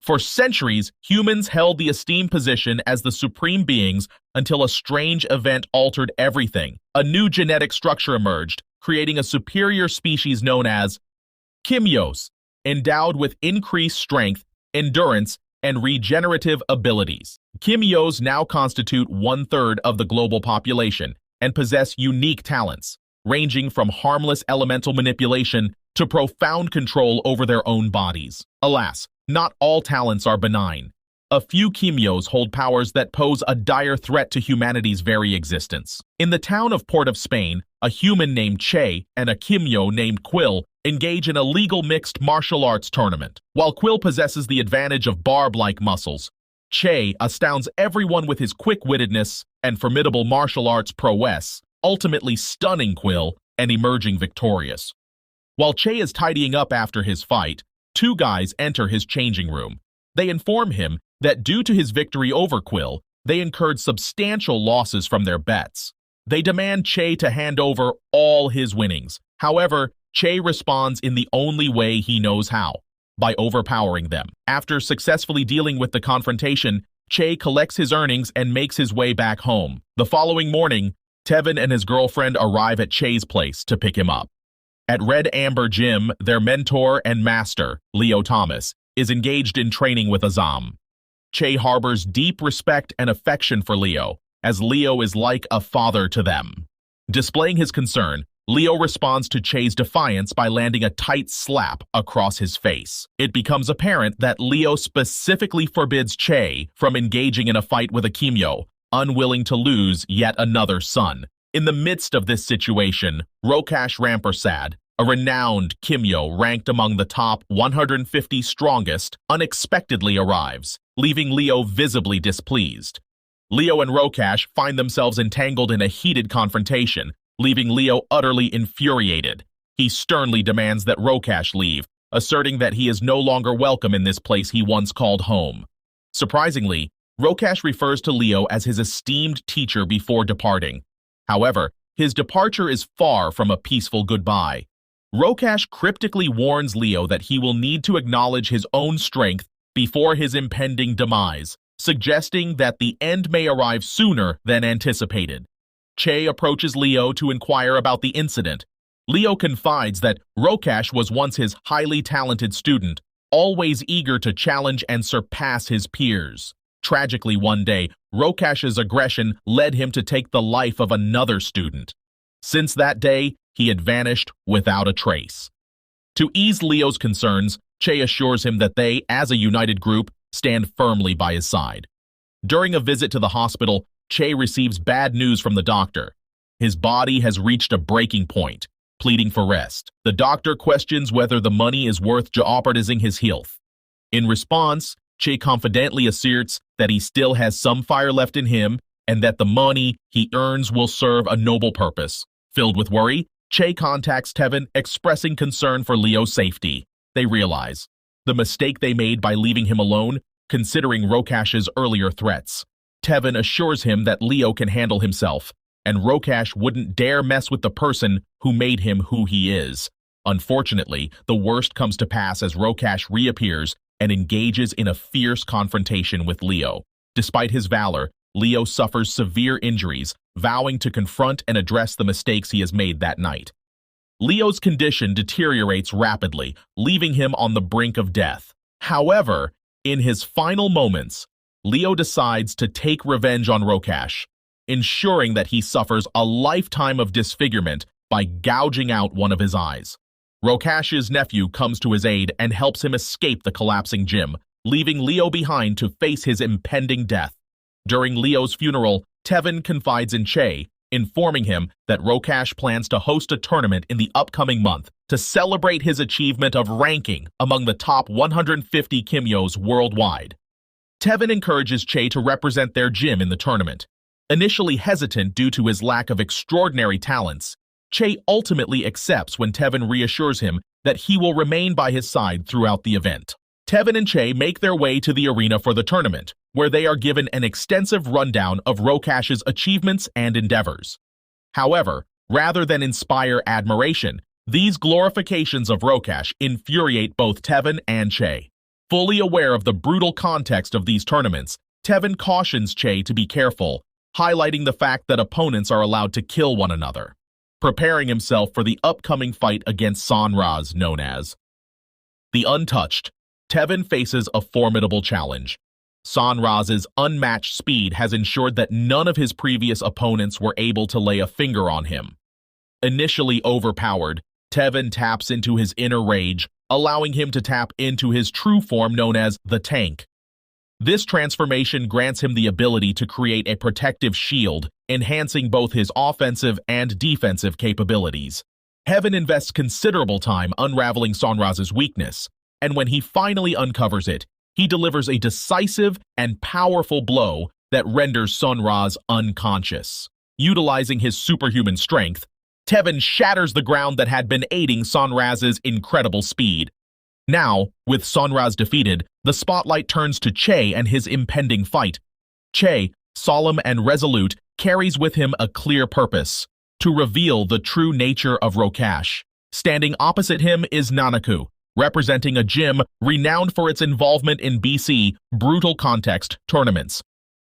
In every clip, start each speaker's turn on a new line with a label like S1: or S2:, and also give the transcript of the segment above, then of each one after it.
S1: For centuries, humans held the esteemed position as the supreme beings until a strange event altered everything. A new genetic structure emerged, creating a superior species known as Kimyos, endowed with increased strength, endurance, and regenerative abilities. Kimyos now constitute 1/3 of the global population and possess unique talents, ranging from harmless elemental manipulation to profound control over their own bodies. Alas, not all talents are benign. A few Kimyos hold powers that pose a dire threat to humanity's very existence. In the town of Port of Spain, a human named Che and a Kimyo named Quill engage in a legal mixed martial arts tournament. While Quill possesses the advantage of barb-like muscles, Che astounds everyone with his quick-wittedness and formidable martial arts prowess, ultimately stunning Quill and emerging victorious. While Che is tidying up after his fight, two guys enter his changing room. They inform him that due to his victory over Quill, they incurred substantial losses from their bets. They demand Che to hand over all his winnings. However, Che responds in the only way he knows how, by overpowering them. After successfully dealing with the confrontation, Che collects his earnings and makes his way back home. The following morning, Tevin and his girlfriend arrive at Che's place to pick him up. At Red Amber Gym, their mentor and master, Leo Thomas, is engaged in training with Azam. Che harbors deep respect and affection for Leo, as Leo is like a father to them. Displaying his concern, Leo responds to Che's defiance by landing a tight slap across his face. It becomes apparent that Leo specifically forbids Che from engaging in a fight with a Kimyo, unwilling to lose yet another son. In the midst of this situation, Rokash Rampersad, a renowned Kimyo ranked among the top 150 strongest, unexpectedly arrives, leaving Leo visibly displeased. Leo and Rokash find themselves entangled in a heated confrontation, leaving Leo utterly infuriated. He sternly demands that Rokash leave, asserting that he is no longer welcome in this place he once called home. Surprisingly, Rokash refers to Leo as his esteemed teacher before departing. However, his departure is far from a peaceful goodbye. Rokash cryptically warns Leo that he will need to acknowledge his own strength before his impending demise, suggesting that the end may arrive sooner than anticipated. Che approaches Leo to inquire about the incident. Leo confides that Rokash was once his highly talented student, always eager to challenge and surpass his peers. Tragically, one day, Rokash's aggression led him to take the life of another student. Since that day, he had vanished without a trace. To ease Leo's concerns, Che assures him that they, as a united group, stand firmly by his side. During a visit to the hospital, Che receives bad news from the doctor. His body has reached a breaking point, pleading for rest. The doctor questions whether the money is worth jeopardizing his health. In response, Che confidently asserts that he still has some fire left in him and that the money he earns will serve a noble purpose. Filled with worry, Che contacts Tevin, expressing concern for Leo's safety. They realize the mistake they made by leaving him alone, considering Rokash's earlier threats. Tevin assures him that Leo can handle himself, and Rokash wouldn't dare mess with the person who made him who he is. Unfortunately, the worst comes to pass as Rokash reappears and engages in a fierce confrontation with Leo. Despite his valor, Leo suffers severe injuries, vowing to confront and address the mistakes he has made that night. Leo's condition deteriorates rapidly, leaving him on the brink of death. However, in his final moments, Leo decides to take revenge on Rokash, ensuring that he suffers a lifetime of disfigurement by gouging out one of his eyes. Rokash's nephew comes to his aid and helps him escape the collapsing gym, leaving Leo behind to face his impending death. During Leo's funeral, Tevin confides in Che, informing him that Rokash plans to host a tournament in the upcoming month to celebrate his achievement of ranking among the top 150 Kimyos worldwide. Tevin encourages Che to represent their gym in the tournament. Initially hesitant due to his lack of extraordinary talents, Che ultimately accepts when Tevin reassures him that he will remain by his side throughout the event. Tevin and Che make their way to the arena for the tournament, where they are given an extensive rundown of Rokash's achievements and endeavors. However, rather than inspire admiration, these glorifications of Rokash infuriate both Tevin and Che. Fully aware of the brutal context of these tournaments, Tevin cautions Che to be careful, highlighting the fact that opponents are allowed to kill one another. Preparing himself for the upcoming fight against Sanraz, known as the Untouched, Tevin faces a formidable challenge. Sanraz's unmatched speed has ensured that none of his previous opponents were able to lay a finger on him. Initially overpowered, Tevin taps into his inner rage, allowing him to tap into his true form known as the Tank. This transformation grants him the ability to create a protective shield, enhancing both his offensive and defensive capabilities. Tevin invests considerable time unraveling Sanraz's weakness, and when he finally uncovers it, he delivers a decisive and powerful blow that renders Sanraz unconscious. Utilizing his superhuman strength, Tevin shatters the ground that had been aiding Sanraz's incredible speed. Now, with Sanraz defeated, the spotlight turns to Che and his impending fight. Che, solemn and resolute, carries with him a clear purpose: to reveal the true nature of Rokash. Standing opposite him is Nanaku, representing a gym renowned for its involvement in BC brutal context tournaments.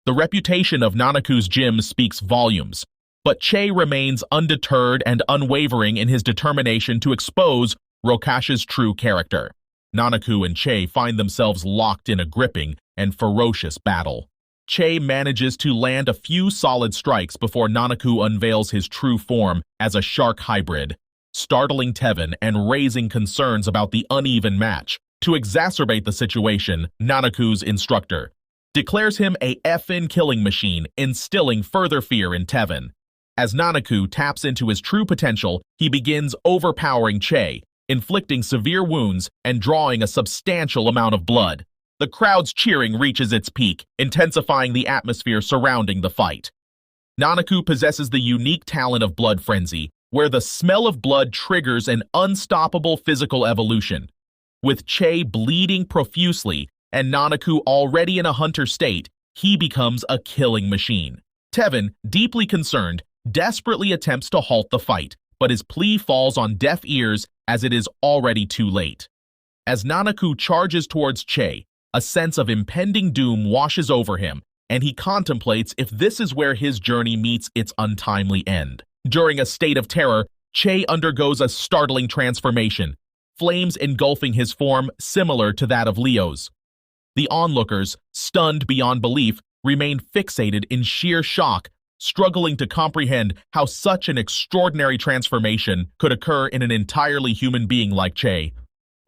S1: The reputation of Nanaku's gym speaks volumes, but Che remains undeterred and unwavering in his determination to expose Rokash's true character. Nanaku and Che find themselves locked in a gripping and ferocious battle. Che manages to land a few solid strikes before Nanaku unveils his true form as a shark hybrid, startling Tevin and raising concerns about the uneven match. To exacerbate the situation, Nanaku's instructor declares him a effing killing machine, instilling further fear in Tevin. As Nanaku taps into his true potential, he begins overpowering Che, inflicting severe wounds and drawing a substantial amount of blood. The crowd's cheering reaches its peak, intensifying the atmosphere surrounding the fight. Nanaku possesses the unique talent of blood frenzy, where the smell of blood triggers an unstoppable physical evolution. With Che bleeding profusely and Nanaku already in a hunter state, he becomes a killing machine. Tevin, deeply concerned, desperately attempts to halt the fight, but his plea falls on deaf ears as it is already too late. As Nanaku charges towards Che, a sense of impending doom washes over him, and he contemplates if this is where his journey meets its untimely end. During a state of terror, Che undergoes a startling transformation, flames engulfing his form similar to that of Leo's. The onlookers, stunned beyond belief, remain fixated in sheer shock, struggling to comprehend how such an extraordinary transformation could occur in an entirely human being like Che.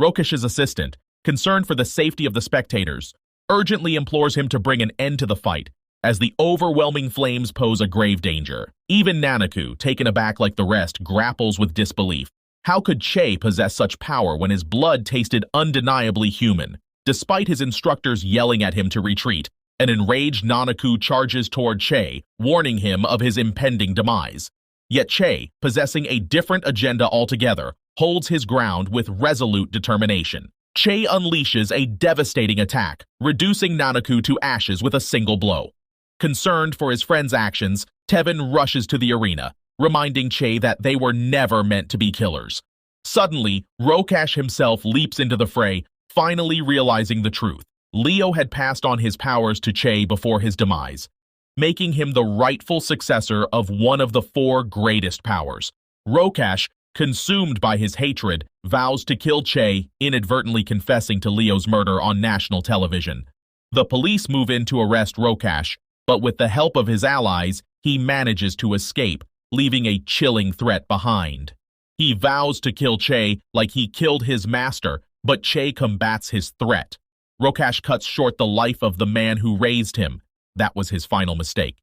S1: Rokash's assistant, concerned for the safety of the spectators, urgently implores him to bring an end to the fight, as the overwhelming flames pose a grave danger. Even Nanaku, taken aback like the rest, grapples with disbelief. How could Che possess such power when his blood tasted undeniably human? Despite his instructors yelling at him to retreat, an enraged Nanaku charges toward Che, warning him of his impending demise. Yet Che, possessing a different agenda altogether, holds his ground with resolute determination. Che unleashes a devastating attack, reducing Nanaku to ashes with a single blow. Concerned for his friend's actions, Tevin rushes to the arena, reminding Che that they were never meant to be killers. Suddenly, Rokash himself leaps into the fray, finally realizing the truth. Leo had passed on his powers to Che before his demise, making him the rightful successor of one of the four greatest powers. Rokash, consumed by his hatred, vows to kill Che, inadvertently confessing to Leo's murder on national television. The police move in to arrest Rokash, but with the help of his allies, he manages to escape, leaving a chilling threat behind. He vows to kill Che like he killed his master, but Che combats his threat. Rokash cuts short the life of the man who raised him. That was his final mistake.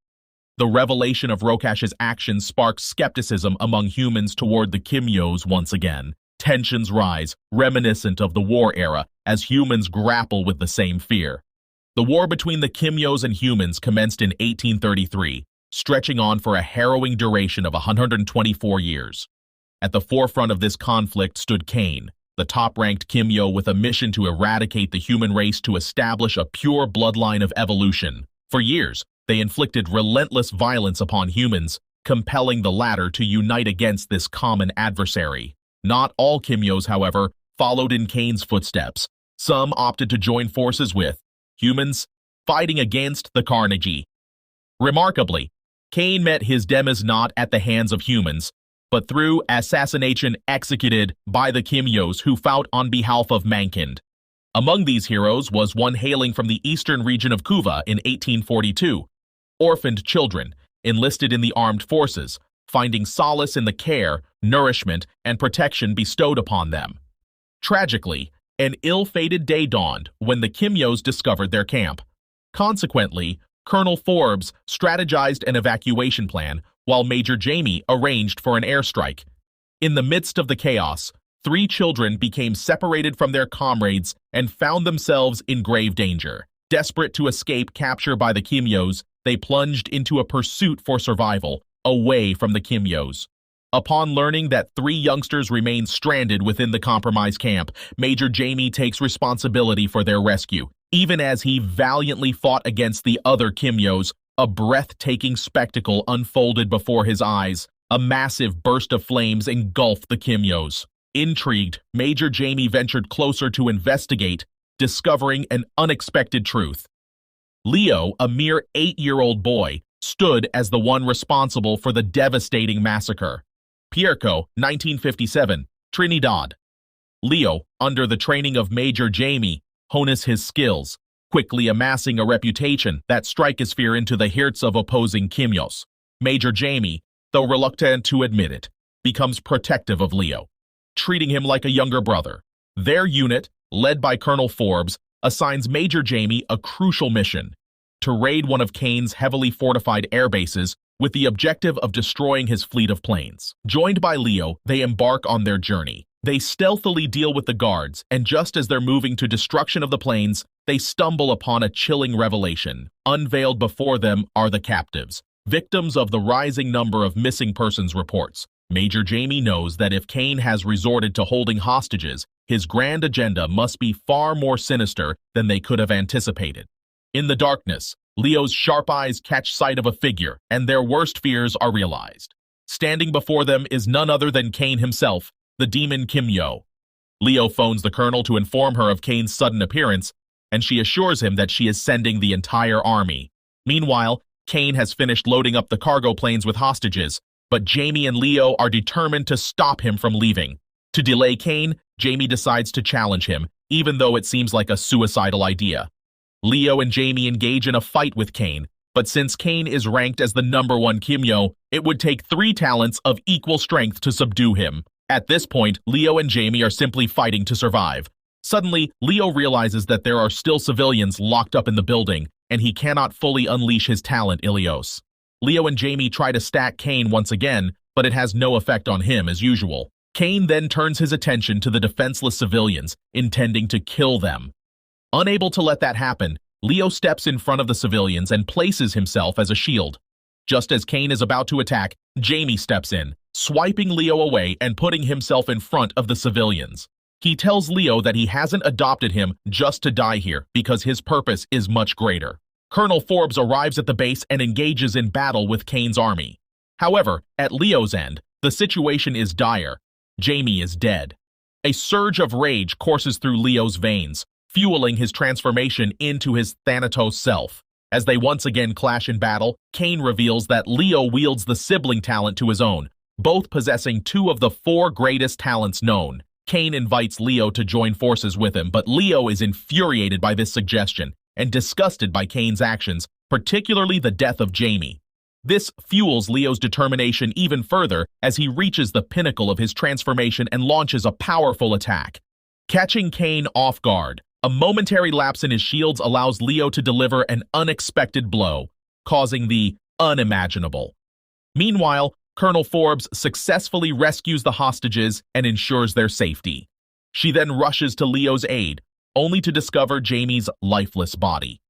S1: The revelation of Rokash's actions sparks skepticism among humans toward the Kimyos once again. Tensions rise, reminiscent of the war era, as humans grapple with the same fear. The war between the Kimyos and humans commenced in 1833, stretching on for a harrowing duration of 124 years. At the forefront of this conflict stood Cain, the top-ranked Kimyo with a mission to eradicate the human race to establish a pure bloodline of evolution. For years, they inflicted relentless violence upon humans, compelling the latter to unite against this common adversary. Not all Kimyos, however, followed in Cain's footsteps. Some opted to join forces with humans fighting against the Carnegie. Remarkably, Kane met his demise not at the hands of humans, but through assassination executed by the Kimyos who fought on behalf of mankind. Among these heroes was one hailing from the eastern region of Kuva in 1842, orphaned children enlisted in the armed forces, finding solace in the care, nourishment, and protection bestowed upon them. Tragically, an ill-fated day dawned when the Kimyos discovered their camp. Consequently, Colonel Forbes strategized an evacuation plan while Major Jamie arranged for an airstrike. In the midst of the chaos, 3 children became separated from their comrades and found themselves in grave danger. Desperate to escape capture by the Kimyos, they plunged into a pursuit for survival, away from the Kimyos. Upon learning that 3 youngsters remained stranded within the compromised camp, Major Jamie takes responsibility for their rescue. Even as he valiantly fought against the other Kimyos, a breathtaking spectacle unfolded before his eyes. A massive burst of flames engulfed the Kimyos. Intrigued, Major Jamie ventured closer to investigate, discovering an unexpected truth. Leo, a mere 8-year-old boy, stood as the one responsible for the devastating massacre. Pierco, 1957, Trinidad. Leo, under the training of Major Jamie, hones his skills, quickly amassing a reputation that stratosphere into the hearts of opposing Kimyos. Major Jamie, though reluctant to admit it, becomes protective of Leo, treating him like a younger brother. Their unit, led by Colonel Forbes, assigns Major Jamie a crucial mission: to raid one of Kane's heavily fortified air bases with the objective of destroying his fleet of planes. Joined by Leo, they embark on their journey. They stealthily deal with the guards, and just as they're moving to destruction of the planes, they stumble upon a chilling revelation. Unveiled before them are the captives, victims of the rising number of missing persons reports. Major Jamie knows that if Kane has resorted to holding hostages, his grand agenda must be far more sinister than they could have anticipated. In the darkness, Leo's sharp eyes catch sight of a figure, and their worst fears are realized. Standing before them is none other than Kane himself, the demon Kimyo. Leo phones the colonel to inform her of Kane's sudden appearance, and she assures him that she is sending the entire army. Meanwhile, Kane has finished loading up the cargo planes with hostages, but Jamie and Leo are determined to stop him from leaving. To delay Kane, Jamie decides to challenge him, even though it seems like a suicidal idea. Leo and Jamie engage in a fight with Kane, but since Kane is ranked as the #1 Kimyo, it would take 3 talents of equal strength to subdue him. At this point, Leo and Jamie are simply fighting to survive. Suddenly, Leo realizes that there are still civilians locked up in the building, and he cannot fully unleash his talent, Ilios. Leo and Jamie try to stack Kane once again, but it has no effect on him as usual. Kane then turns his attention to the defenseless civilians, intending to kill them. Unable to let that happen, Leo steps in front of the civilians and places himself as a shield. Just as Kane is about to attack, Jamie steps in, swiping Leo away and putting himself in front of the civilians. He tells Leo that he hasn't adopted him just to die here because his purpose is much greater. Colonel Forbes arrives at the base and engages in battle with Kane's army. However, at Leo's end, the situation is dire. Jamie is dead. A surge of rage courses through Leo's veins, fueling his transformation into his Thanatos self. As they once again clash in battle, Kane reveals that Leo wields the sibling talent to his own, both possessing 2 of the 4 greatest talents known. Kane invites Leo to join forces with him, but Leo is infuriated by this suggestion and disgusted by Kane's actions, particularly the death of Jamie. This fuels Leo's determination even further as he reaches the pinnacle of his transformation and launches a powerful attack. Catching Kane off guard, a momentary lapse in his shields allows Leo to deliver an unexpected blow, causing the unimaginable. Meanwhile, Colonel Forbes successfully rescues the hostages and ensures their safety. She then rushes to Leo's aid, only to discover Jamie's lifeless body.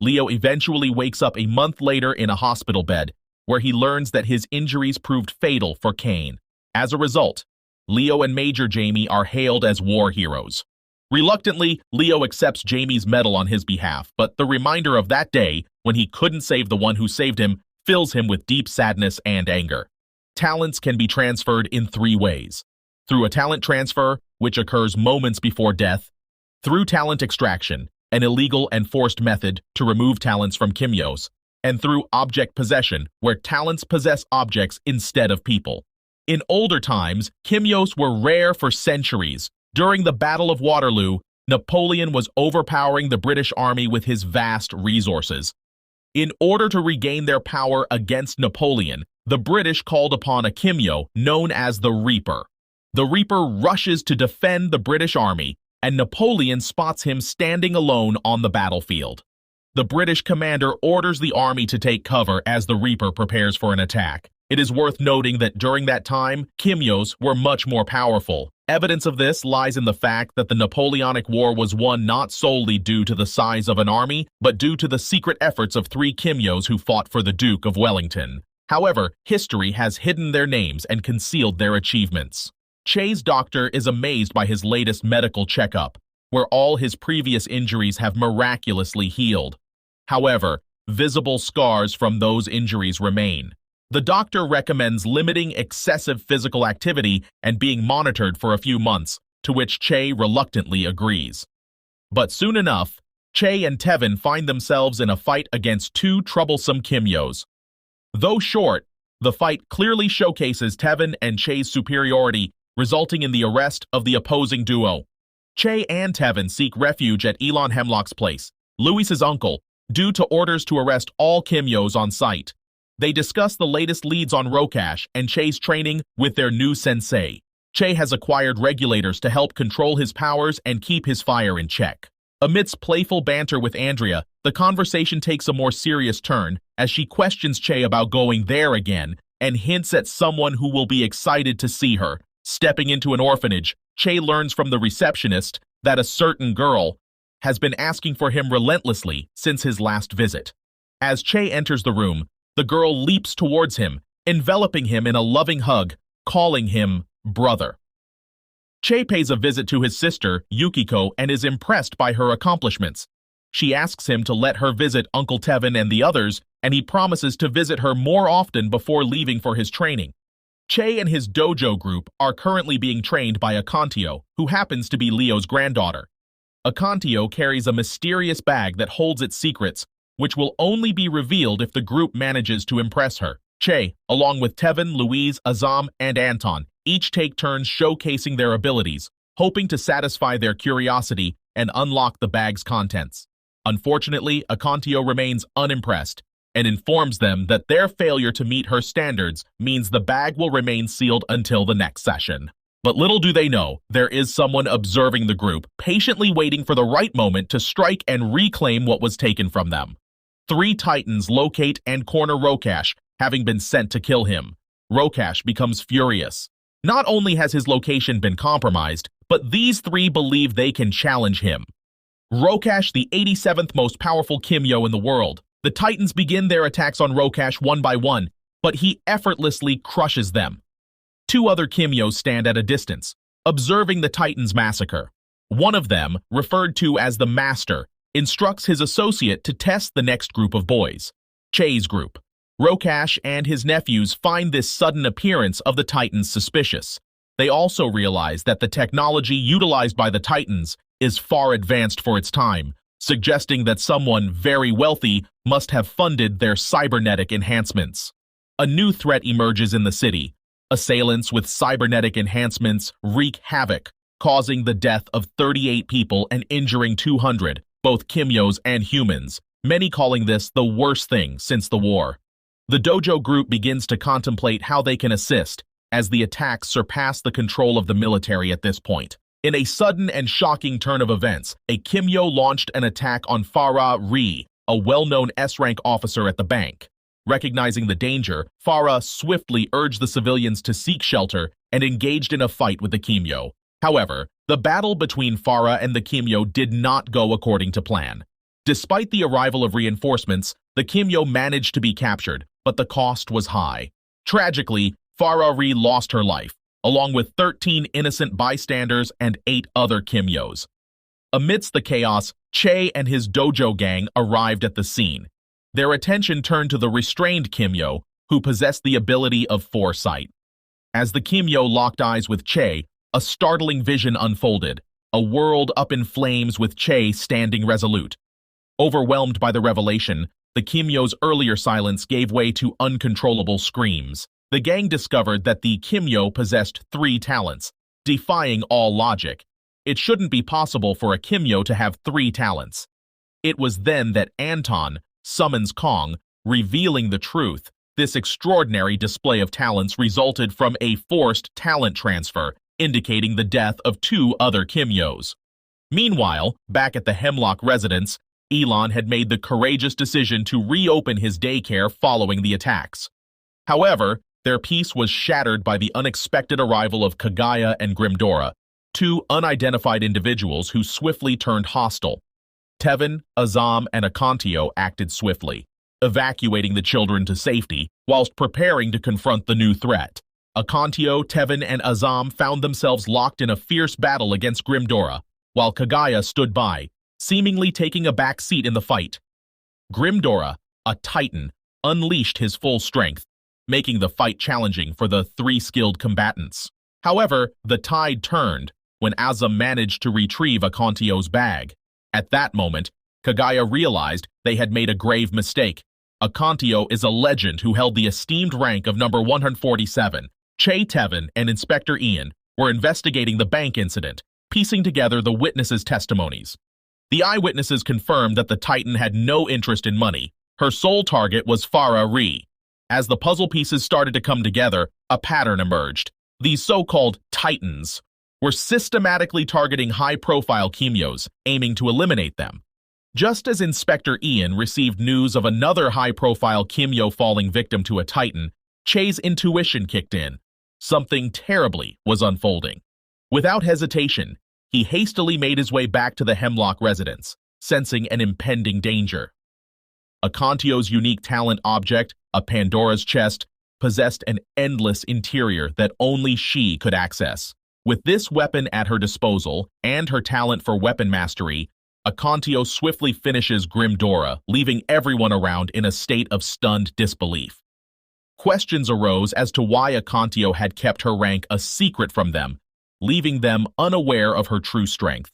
S1: Leo eventually wakes up a month later in a hospital bed, where he learns that his injuries proved fatal for Kane. As a result, Leo and Major Jamie are hailed as war heroes. Reluctantly, Leo accepts Jamie's medal on his behalf, but the reminder of that day, when he couldn't save the one who saved him, fills him with deep sadness and anger. Talents can be transferred in 3 ways: through a talent transfer, which occurs moments before death, through talent extraction, an illegal and forced method to remove talents from kimyos, and through object possession, where talents possess objects instead of people. In older times, kimyos were rare for centuries. During the Battle of Waterloo, Napoleon was overpowering the British army with his vast resources. In order to regain their power against Napoleon, the British called upon a kimyo known as the Reaper. The Reaper rushes to defend the British army, and Napoleon spots him standing alone on the battlefield. The British commander orders the army to take cover as the Reaper prepares for an attack. It is worth noting that during that time, kimyos were much more powerful. Evidence of this lies in the fact that the Napoleonic War was won not solely due to the size of an army, but due to the secret efforts of 3 kimyos who fought for the Duke of Wellington. However, history has hidden their names and concealed their achievements. Che's doctor is amazed by his latest medical checkup, where all his previous injuries have miraculously healed. However, visible scars from those injuries remain. The doctor recommends limiting excessive physical activity and being monitored for a few months, to which Che reluctantly agrees. But soon enough, Che and Tevin find themselves in a fight against 2 troublesome kimyos. Though short, the fight clearly showcases Tevin and Che's superiority, resulting in the arrest of the opposing duo. Che and Tevin seek refuge at Elon Hemlock's place, Louis's uncle, due to orders to arrest all kimyos on site. They discuss the latest leads on Rokash and Che's training with their new sensei. Che has acquired regulators to help control his powers and keep his fire in check. Amidst playful banter with Andrea, the conversation takes a more serious turn as she questions Che about going there again and hints at someone who will be excited to see her. Stepping into an orphanage, Che learns from the receptionist that a certain girl has been asking for him relentlessly since his last visit. As Che enters the room, the girl leaps towards him, enveloping him in a loving hug, calling him brother. Che pays a visit to his sister, Yukiko, and is impressed by her accomplishments. She asks him to let her visit Uncle Tevin and the others, and he promises to visit her more often before leaving for his training. Che and his dojo group are currently being trained by Akantio, who happens to be Leo's granddaughter. Akantio carries a mysterious bag that holds its secrets, which will only be revealed if the group manages to impress her. Che, along with Tevin, Louise, Azam, and Anton, each take turns showcasing their abilities, hoping to satisfy their curiosity and unlock the bag's contents. Unfortunately, Akantio remains unimpressed and informs them that their failure to meet her standards means the bag will remain sealed until the next session. But little do they know, there is someone observing the group, patiently waiting for the right moment to strike and reclaim what was taken from them. 3 Titans locate and corner Rokash, having been sent to kill him. Rokash becomes furious. Not only has his location been compromised, but these 3 believe they can challenge him. Rokash, the 87th most powerful kimyo in the world. The Titans begin their attacks on Rokash one by one, but he effortlessly crushes them. 2 other kimyos stand at a distance, observing the Titans' massacre. One of them, referred to as the Master, instructs his associate to test the next group of boys, Che's group. Rokash and his nephews find this sudden appearance of the Titans suspicious. They also realize that the technology utilized by the Titans is far advanced for its time, suggesting that someone very wealthy must have funded their cybernetic enhancements. A new threat emerges in the city. Assailants with cybernetic enhancements wreak havoc, causing the death of 38 people and injuring 200, both kimyos and humans, many calling this the worst thing since the war. The dojo group begins to contemplate how they can assist, as the attacks surpass the control of the military at this point. In a sudden and shocking turn of events, a kimyo launched an attack on Farah Ri, a well-known S-rank officer at the bank. Recognizing the danger, Farah swiftly urged the civilians to seek shelter and engaged in a fight with the kimyo. However, the battle between Farah and the kimyo did not go according to plan. Despite the arrival of reinforcements, the kimyo managed to be captured, but the cost was high. Tragically, Farah Ri lost her life, along with 13 innocent bystanders and 8 other kimyos. Amidst the chaos, Che and his dojo gang arrived at the scene. Their attention turned to the restrained kimyo, who possessed the ability of foresight. As the kimyo locked eyes with Che, a startling vision unfolded. a world up in flames with Che standing resolute. Overwhelmed by the revelation, the Kimyo's earlier silence gave way to uncontrollable screams. The gang discovered that the Kimyo possessed 3 talents, defying all logic. It shouldn't be possible for a Kimyo to have 3 talents. It was then that Anton summons Kong, revealing the truth. This extraordinary display of talents resulted from a forced talent transfer, indicating the death of 2 other Kimyos. Meanwhile, back at the Hemlock residence, Elon had made the courageous decision to reopen his daycare following the attacks. However, their peace was shattered by the unexpected arrival of Kagaya and Grimdora, 2 unidentified individuals who swiftly turned hostile. Tevin, Azam, and Akantio acted swiftly, evacuating the children to safety whilst preparing to confront the new threat. Akantio, Tevin, and Azam found themselves locked in a fierce battle against Grimdora, while Kagaya stood by, seemingly taking a back seat in the fight. Grimdora, a titan, unleashed his full strength, making the fight challenging for the 3 skilled combatants. However, the tide turned when Azam managed to retrieve Akantio's bag. At that moment, Kagaya realized they had made a grave mistake. Akantio is a legend who held the esteemed rank of number 147. Che, Tevin, and Inspector Ian were investigating the bank incident, piecing together the witnesses' testimonies. The eyewitnesses confirmed that the Titan had no interest in money. Her sole target was Farah Ree. As the puzzle pieces started to come together, a pattern emerged. These so-called Titans were systematically targeting high-profile Kimyos, aiming to eliminate them. Just as Inspector Ian received news of another high-profile Kimyo falling victim to a Titan, Che's intuition kicked in. Something terribly was unfolding. Without hesitation, he hastily made his way back to the Hemlock residence, sensing an impending danger. Akantio's unique talent object, a Pandora's chest, possessed an endless interior that only she could access. With this weapon at her disposal and her talent for weapon mastery, Akantio swiftly finishes Grimdora, leaving everyone around in a state of stunned disbelief. Questions arose as to why Akantio had kept her rank a secret from them, leaving them unaware of her true strength.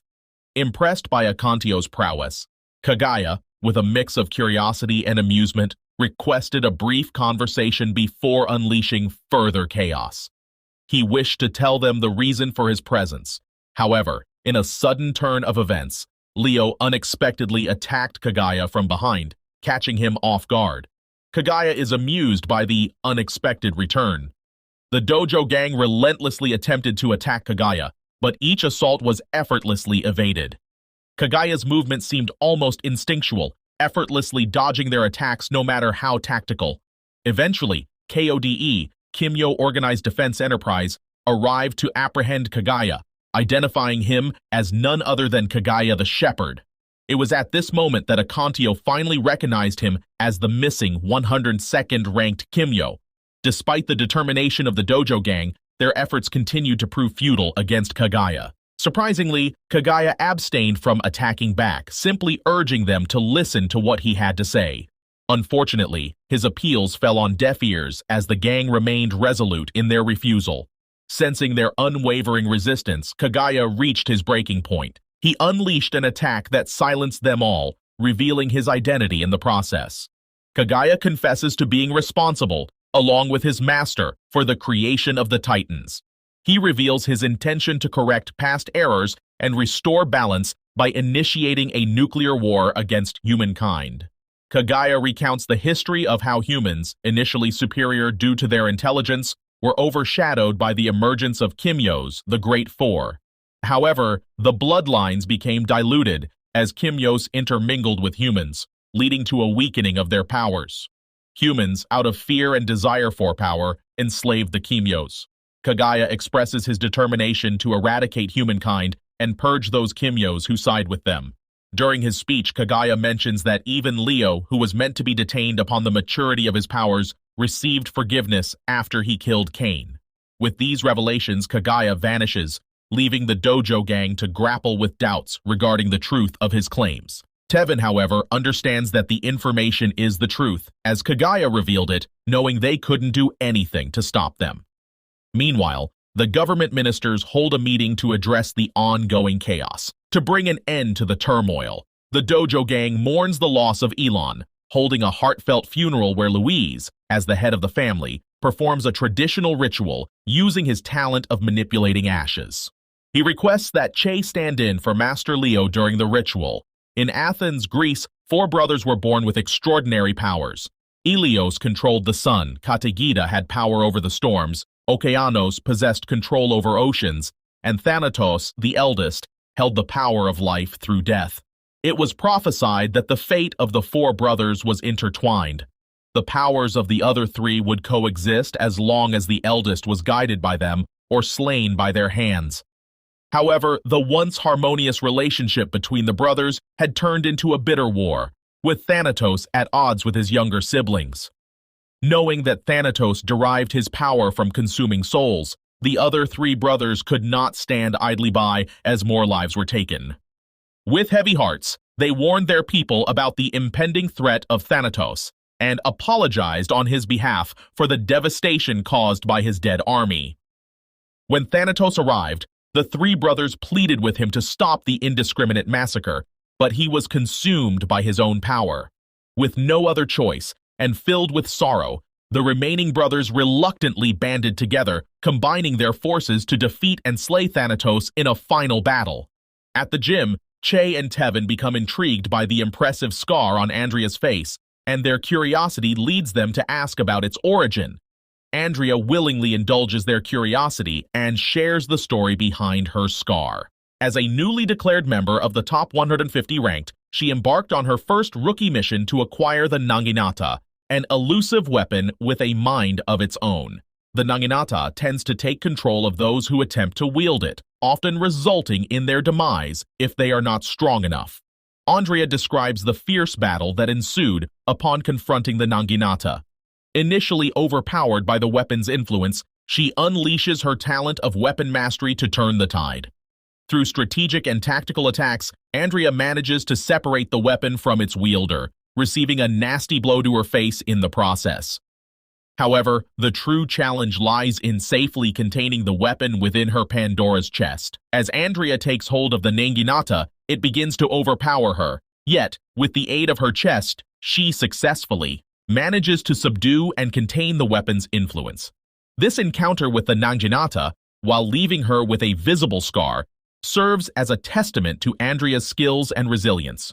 S1: Impressed by Akantio's prowess, Kagaya, with a mix of curiosity and amusement, requested a brief conversation before unleashing further chaos. He wished to tell them the reason for his presence. However, in a sudden turn of events, Leo unexpectedly attacked Kagaya from behind, catching him off guard. Kagaya is amused by the unexpected return. The dojo gang relentlessly attempted to attack Kagaya, but each assault was effortlessly evaded. Kagaya's movement seemed almost instinctual, effortlessly dodging their attacks no matter how tactical. Eventually, KODE, Kimyo Organized Defense Enterprise, arrived to apprehend Kagaya, identifying him as none other than Kagaya the Shepherd. It was at this moment that Akantio finally recognized him as the missing 102nd ranked Kimyo. Despite the determination of the dojo gang, their efforts continued to prove futile against Kagaya. Surprisingly, Kagaya abstained from attacking back, simply urging them to listen to what he had to say. Unfortunately, his appeals fell on deaf ears as the gang remained resolute in their refusal. Sensing their unwavering resistance, Kagaya reached his breaking point. He unleashed an attack that silenced them all, revealing his identity in the process. Kagaya confesses to being responsible, along with his master, for the creation of the Titans. He reveals his intention to correct past errors and restore balance by initiating a nuclear war against humankind. Kagaya recounts the history of how humans, initially superior due to their intelligence, were overshadowed by the emergence of Kimyos, the Great Four. However, the bloodlines became diluted as Kimyos intermingled with humans, leading to a weakening of their powers. Humans, out of fear and desire for power, enslaved the Kimyos. Kagaya expresses his determination to eradicate humankind and purge those Kimyos who side with them. During his speech, Kagaya mentions that even Leo, who was meant to be detained upon the maturity of his powers, received forgiveness after he killed Cain. With these revelations, Kagaya vanishes, leaving the dojo gang to grapple with doubts regarding the truth of his claims. Tevin, however, understands that the information is the truth, as Kagaya revealed it, knowing they couldn't do anything to stop them. Meanwhile, the government ministers hold a meeting to address the ongoing chaos. To bring an end to the turmoil, the dojo gang mourns the loss of Elon, holding a heartfelt funeral where Louise, as the head of the family, performs a traditional ritual using his talent of manipulating ashes. He requests that Che stand in for Master Leo during the ritual. In Athens, Greece, 4 brothers were born with extraordinary powers. Ilios controlled the sun, Kategida had power over the storms, Okeanos possessed control over oceans, and Thanatos, the eldest, held the power of life through death. It was prophesied that the fate of the 4 brothers was intertwined. The powers of the other 3 would coexist as long as the eldest was guided by them or slain by their hands. However, the once harmonious relationship between the brothers had turned into a bitter war, with Thanatos at odds with his younger siblings. Knowing that Thanatos derived his power from consuming souls, the other 3 brothers could not stand idly by as more lives were taken. With heavy hearts, they warned their people about the impending threat of Thanatos and apologized on his behalf for the devastation caused by his dead army. When Thanatos arrived, the 3 brothers pleaded with him to stop the indiscriminate massacre, but he was consumed by his own power. With no other choice, and filled with sorrow, the remaining brothers reluctantly banded together, combining their forces to defeat and slay Thanatos in a final battle. At the gym, Che and Tevin become intrigued by the impressive scar on Andrea's face, and their curiosity leads them to ask about its origin. Andrea willingly indulges their curiosity and shares the story behind her scar. As a newly declared member of the top 150 ranked, she embarked on her first rookie mission to acquire the Naginata, an elusive weapon with a mind of its own. The Naginata tends to take control of those who attempt to wield it, often resulting in their demise if they are not strong enough. Andrea describes the fierce battle that ensued upon confronting the Naginata. Initially overpowered by the weapon's influence, she unleashes her talent of weapon mastery to turn the tide. Through strategic and tactical attacks, Andrea manages to separate the weapon from its wielder, receiving a nasty blow to her face in the process. However, the true challenge lies in safely containing the weapon within her Pandora's chest. As Andrea takes hold of the Naginata, it begins to overpower her. Yet, with the aid of her chest, she successfully manages to subdue and contain the weapon's influence. This encounter with the Naginata, while leaving her with a visible scar, serves as a testament to Andrea's skills and resilience.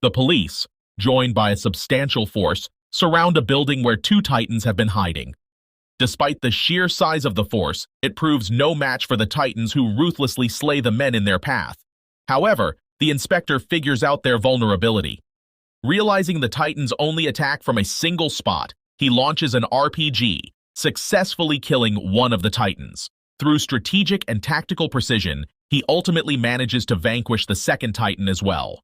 S1: The police, joined by a substantial force, surround a building where 2 titans have been hiding. Despite the sheer size of the force, it proves no match for the titans who ruthlessly slay the men in their path. However, the inspector figures out their vulnerability. Realizing the titans only attack from a single spot, he launches an RPG, successfully killing one of the titans. Through strategic and tactical precision, he ultimately manages to vanquish the second titan as well.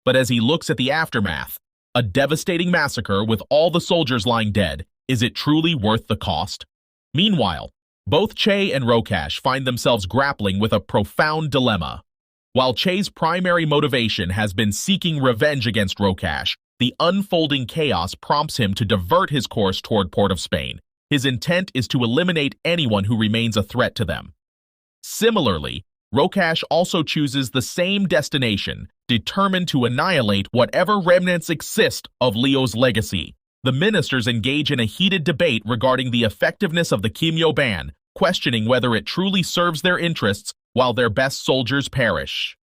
S1: But as he looks at the aftermath, a devastating massacre with all the soldiers lying dead, is it truly worth the cost? Meanwhile, both Che and Rokash find themselves grappling with a profound dilemma. While Che's primary motivation has been seeking revenge against Rokash, the unfolding chaos prompts him to divert his course toward Port of Spain. His intent is to eliminate anyone who remains a threat to them. Similarly, Rokash also chooses the same destination, determined to annihilate whatever remnants exist of Leo's legacy. The ministers engage in a heated debate regarding the effectiveness of the Kimyo ban, questioning whether it truly serves their interests while their best soldiers perish.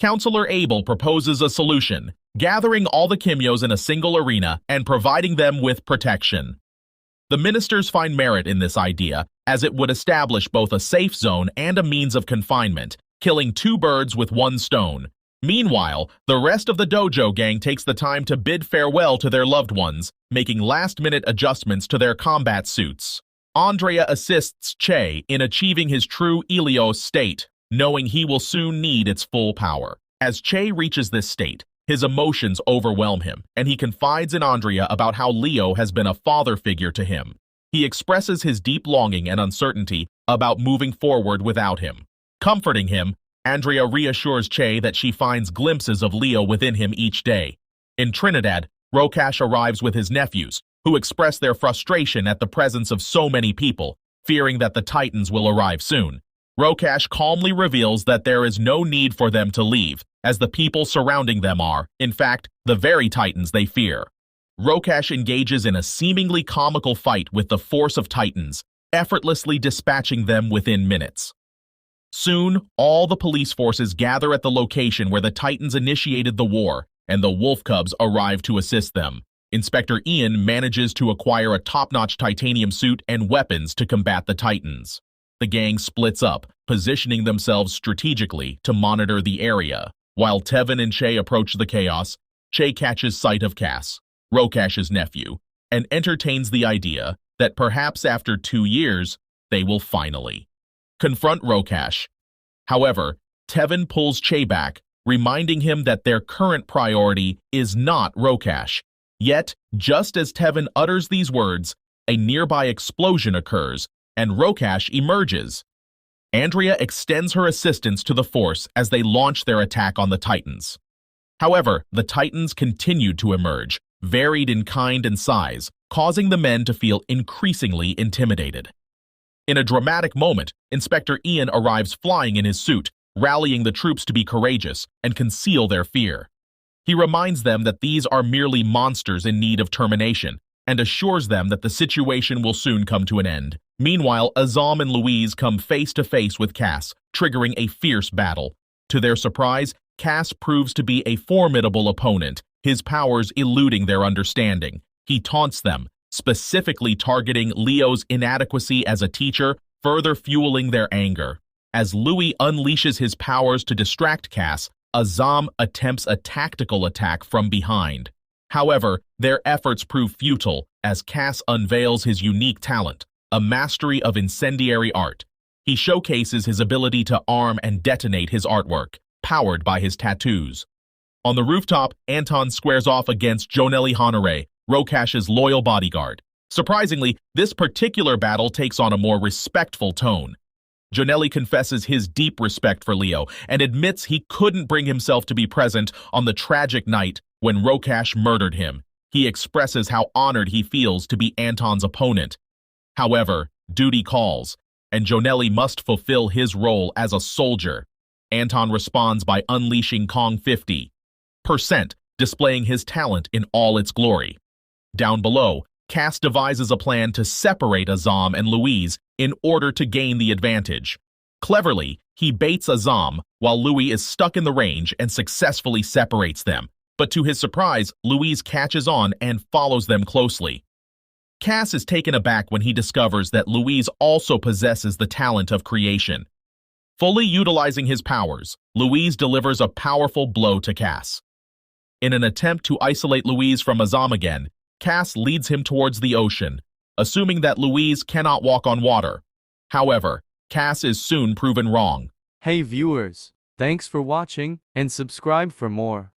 S1: Counselor Abel proposes a solution, gathering all the Kimyos in a single arena and providing them with protection. The ministers find merit in this idea, as it would establish both a safe zone and a means of confinement, killing 2 birds with 1 stone. Meanwhile, the rest of the dojo gang takes the time to bid farewell to their loved ones, making last-minute adjustments to their combat suits. Andrea assists Che in achieving his true Ilios state, knowing he will soon need its full power. As Che reaches this state, his emotions overwhelm him, and he confides in Andrea about how Leo has been a father figure to him. He expresses his deep longing and uncertainty about moving forward without him. Comforting him, Andrea reassures Che that she finds glimpses of Leo within him each day. In Trinidad, Rokash arrives with his nephews, who express their frustration at the presence of so many people, fearing that the Titans will arrive soon. Rokash calmly reveals that there is no need for them to leave, as the people surrounding them are, in fact, the very Titans they fear. Rokash engages in a seemingly comical fight with the force of Titans, effortlessly dispatching them within minutes. Soon, all the police forces gather at the location where the Titans initiated the war, and the Wolf Cubs arrive to assist them. Inspector Ian manages to acquire a top-notch titanium suit and weapons to combat the Titans. The gang splits up, positioning themselves strategically to monitor the area. While Tevin and Che approach the chaos, Che catches sight of Cass, Rokash's nephew, and entertains the idea that perhaps after 2 years, they will finally confront Rokash. However, Tevin pulls Che back, reminding him that their current priority is not Rokash. Yet, just as Tevin utters these words, a nearby explosion occurs, and Rokash emerges. Andrea extends her assistance to the Force as they launch their attack on the Titans. However, the Titans continued to emerge, varied in kind and size, causing the men to feel increasingly intimidated. In a dramatic moment, Inspector Ian arrives flying in his suit, rallying the troops to be courageous and conceal their fear. He reminds them that these are merely monsters in need of termination, and assures them that the situation will soon come to an end. Meanwhile, Azam and Louise come face to face with Cass, triggering a fierce battle. To their surprise, Cass proves to be a formidable opponent, his powers eluding their understanding. He taunts them, specifically targeting Leo's inadequacy as a teacher, further fueling their anger. As Louis unleashes his powers to distract Cass, Azam attempts a tactical attack from behind. However, their efforts prove futile as Cass unveils his unique talent, a mastery of incendiary art. He showcases his ability to arm and detonate his artwork, powered by his tattoos. On the rooftop, Anton squares off against Jonelli Honore, Rokash's loyal bodyguard. Surprisingly, this particular battle takes on a more respectful tone. Jonelli confesses his deep respect for Leo and admits he couldn't bring himself to be present on the tragic night when Rokash murdered him. He expresses how honored he feels to be Anton's opponent. However, duty calls, and Jonelli must fulfill his role as a soldier. Anton responds by unleashing Kong 50%, displaying his talent in all its glory. Down below, Cass devises a plan to separate Azam and Louise in order to gain the advantage. Cleverly, he baits Azam while Louis is stuck in the range and successfully separates them. But to his surprise, Louise catches on and follows them closely. Cass is taken aback when he discovers that Louise also possesses the talent of creation. Fully utilizing his powers, Louise delivers a powerful blow to Cass. In an attempt to isolate Louise from Azam again, Cass leads him towards the ocean, assuming that Louise cannot walk on water. However, Cass is soon proven wrong.
S2: Hey viewers, thanks for watching and subscribe for more.